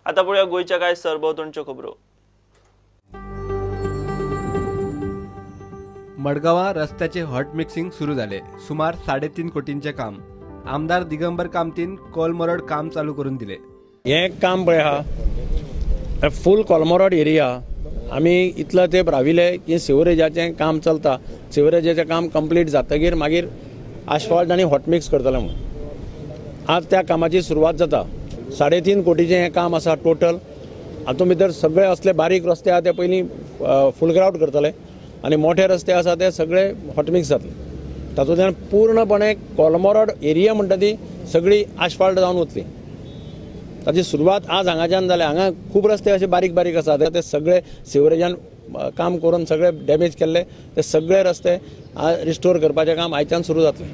आता पळोवया गोंयच्या कांय सरभोंवतणच्यो खबरो. मडगांवां रस्त्याचे हॉट मिक्सिंग सुरू झाले. सुमार 3.5 कोटींचे काम. आमदार दिगंबर कामतीन कोलमरोड काम चालू करून दिले. हे काम पळय हा फूल कोलमरोड एरिया आमी इतलो तेंप राविले की सिवरेजाचें काम चलता. सिवरेजाचें काम कंप्लीट जातकीर मागीर आस्फाल्ट आनी हॉट मिक्स करतले म्हणून आज त्या कामाची सुरवात जाता. 3.5 कोटीचें हें काम आसा टोटल. हातूंत भितर सगळे असले बारीक रस्ते आहा ते पयलीं फुलग्रावट करतले आनी मोठे रस्ते आसा ते सगळे हॉट मिक्स जातले. तातूंतल्यान पूर्णपणे कोलमरोड एरिया म्हणटा ती सगळी आस्फाल्ट जावन वतली. ताची सुरवात आज हांगाच्यान जाल्या. हांगा खूब रस्ते अशे बारीक बारीक आसा ते सगळे सिवरेजान काम करून सगळे डॅमेज केल्ले ते सगळे रस्ते रिस्टोर करपाचें काम आयच्यान सुरू जातलें.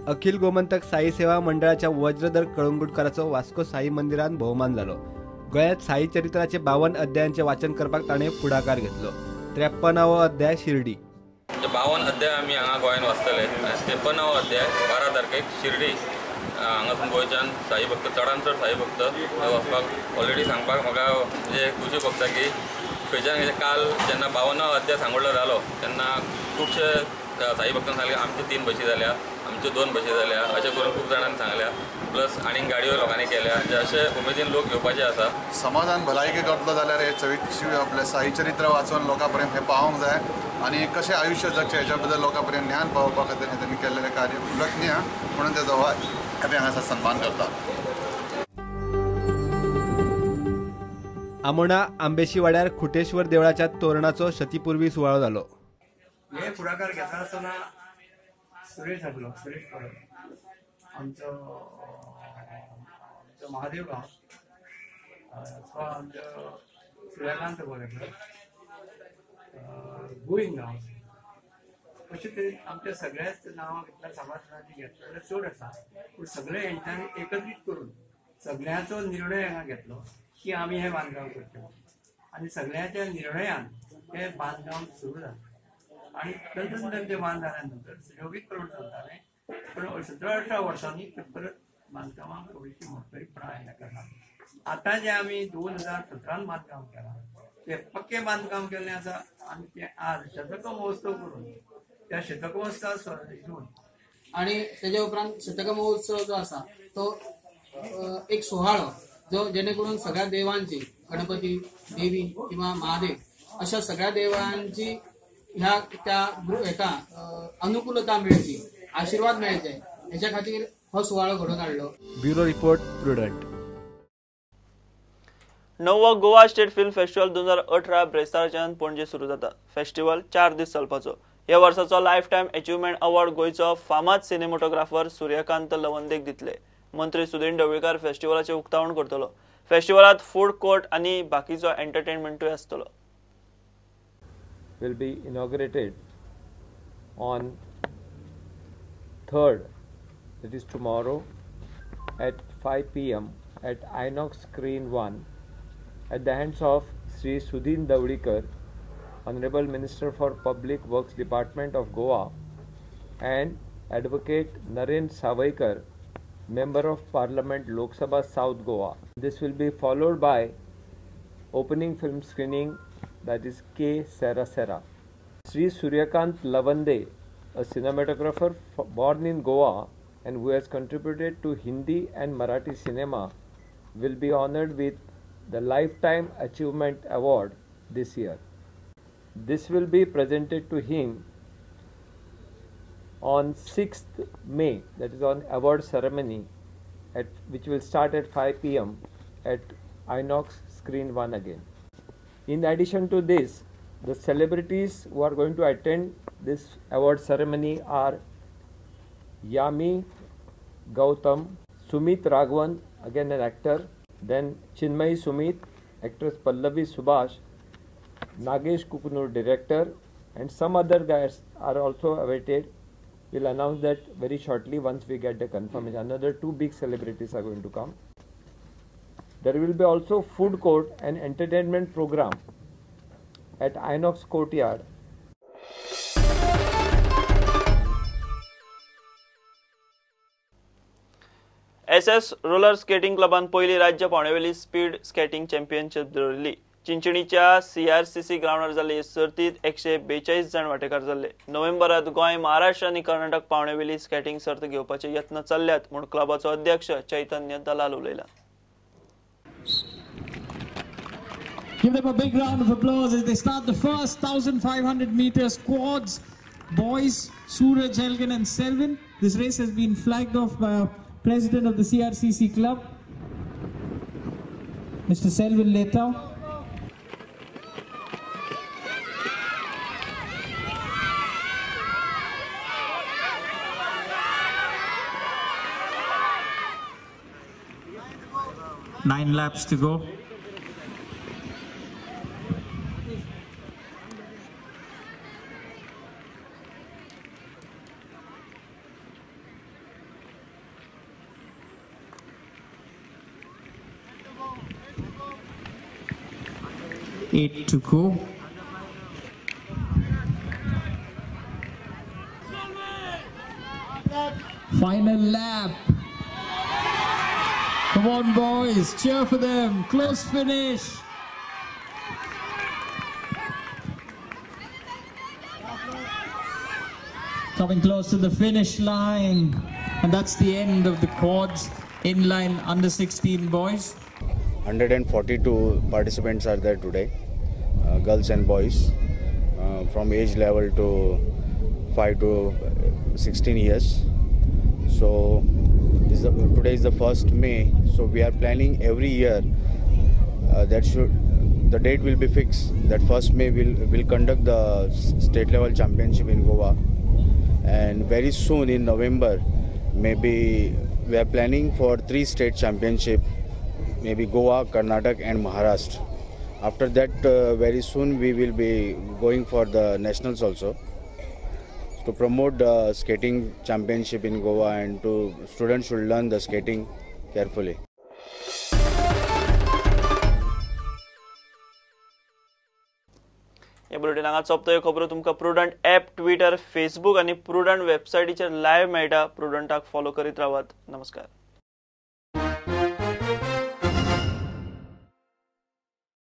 अखिल गोमंतक साई सेवा मंडळाच्या वज्रधर कळंगुटकाराचो वास्को साई मंदिरान भोवमान जालो. गोंयांत साई चरित्राचे 52 अध्यायांचे वाचन करपाक ताणें पुढाकार घेतलो. 53वा अध्याय शिर्डी. 52 अध्याय आमी हांगा गोंयांत वाचतले. 53वा अध्याय 12 तारखेक शिर्डी हांगासून गोंयच्यान साई भक्त चडांत चड साई भक्त वचपाक ऑलरेडी सांगपाक म्हाका म्हणजे खुशी भोगता की खंयच्यान काल जेन्ना 52वा अध्याय सांगोळ्ळो जालो तेन्ना खुबशे साई भक्तान सांगले आमच्यो 3 बशी जाल्या, आमच्यो 2 बशी जाल्या, अशें करून खूब जाणांनी सांगल्या. प्लस आनीक गाडयो लोकांनी केल्या जे अशे उमेदीन लोक येवपाचे आसा. समाजान भलायकी करतलो जाल्यार हे चवितशी आपले साई चरित्र वाचून लोकां पर्यंत हे पावोंक जाय आनी कशें आयुश्य जगचें हेच्या बद्दल लोकां पर्यंत ज्ञान पावोवपा खातीर हे तेणी केल्लें कार्य उल्लेखनीय म्हणून तेजो आमी हांगासर सन्मान करता. आमोणा आंबेशी वाड्यार खुटेश्वर देवळाच्या तोरणाचो शतीपूर्वी सुवाळो जालो. हे पुढाकार घेता आसतना सुरेश आमचो महादेव गांव आमचो सूर्यकांत गोरेकर गोविंद गांव अशें तरेन आमच्या सगळ्याच नांवां घेतल्या सभासदांनी घेतलेले चड आसा. पूण सगळे हेंच्यांनी एकत्रीत करून सगळ्यांचो निर्णय हांगा घेतलो की आमी हें बांदकाम करचें आनी सगळ्यांच्या निर्णयान हें बांदकाम सुरू जालें. आणि तंत्रज्ञान ते बांद जाल्या नंतर सुशोभीत करून चलतालें. पण 17-18 वर्सांनी ते परत बांदकामाक थोडीशी मोडकळीपणां आयल्या कारणान आतां जे आमी 2017 बांदकाम केलां ते पक्के बांदकाम केल्लें आसा आनी ते आज शतक महोत्सव करून त्या शतक महोत्सव हितून आणि तेजे उपरांत शतक महोत्सव जो आसा तो एक सुवाळो जो जेणे करून सगळ्या देवांची गणपती देवी किंवा महादेव अशा सगळ्या देवांची ह्या त्या अनुकूलता मेळची आशीर्वाद मेळचे हेच्या खातीर हो सुवाळो घडोवन हाडलो. Bureau report Prudent. 9वा गोवा स्टेट फिल्म फेस्टिवल 2018 ब्रेस्तारच्यान पणजे सुरू जाता. फेस्टिवल 4 दीस चलपाचो. ह्या वर्साचो लायफ टायम अचिव्हमेंट अवॉर्ड गोंयचो फामाद सिनेमॅटोग्राफर सूर्यकांत लवंदेक दितले. मंत्री सुदीन ढवळीकर फेस्टिवलाचे उक्तावण करतलो. फेस्टिवलात फूड कोर्ट आनी बाकीचो एंटरटेनमेंटूय आसतलो. will be inaugurated on 3rd, that is tomorrow, at 5 p.m. at Inox Screen 1 at the hands of Sri Sudhin Davlikar, Honorable Minister for Public Works Department of Goa, and Advocate Naren Savaikar, Member of Parliament Lok Sabha South Goa. This will be followed by opening film screening, that is K. Sera Sera. Sri Suryakant Lavande, a cinematographer born in Goa and who has contributed to Hindi and Marathi cinema, will be honored with the Lifetime Achievement Award this year. This will be presented to him on 6th May, that is on award ceremony, which will start at 5 p.m. at Inox Screen 1 again. In addition to this, the celebrities who are going to attend this award ceremony are Yami Gautam, Sumit Raghavan, again an actor, then Chinmayi Sumit, actress Pallavi Subhash, Nagesh Kukunur, director, and some other guys are also awaited. We'll announce that very shortly once we get the confirmation. Another 2 big celebrities are going to come. There will be also food court and entertainment program at Inox Courtyard. SS roller skating क्लबान पहिली राज्य पावण्यावेली speed skating championship दवरली. चिंचणीच्या CRCC ग्राउंडार जाल्ले सर्तीत 142 जण वांटेकार जाल्ले. नोव्हेंबरात गोंय, महाराष्ट्र आणि कर्नाटक पावण्यावेली स्केटिंग सर्त घेवपाचे यत्न चल्ल्यात म्हूण क्लबाचो अध्यक्ष चैतन्य दलाल उलयला. Give them a big round of applause as they start the first 1500 meters quads. Boys, Suraj, Helgen and Selvin. This race has been flagged off by our president of the CRCC club, Mr. Selvin Letau. Nine laps to go. Eight to go. Final lap. Come on, boys, cheer for them. Close finish. Coming close to the finish line. And that's the end of the quads inline under 16 boys. 142 participants are there today, girls and boys, from age level to 5 to 16 years. So today is the 1st May, so we are planning every year the date will be fixed that 1st May will conduct the state level championship in Goa, and very soon in November maybe we are planning for 3 state championship, maybe Goa, Karnataka and Maharashtra. After that very soon we will be going for the nationals also, to promote the skating championship in Goa, and to students should learn the skating carefully. या बुलेटिनाक सोंपतोय खबरो तुमकां prudent app, Twitter, Facebook आणि prudent वेबसायटीचेर live मेळटा. प्रुडंटाक follow करीत रावात. नमस्कार.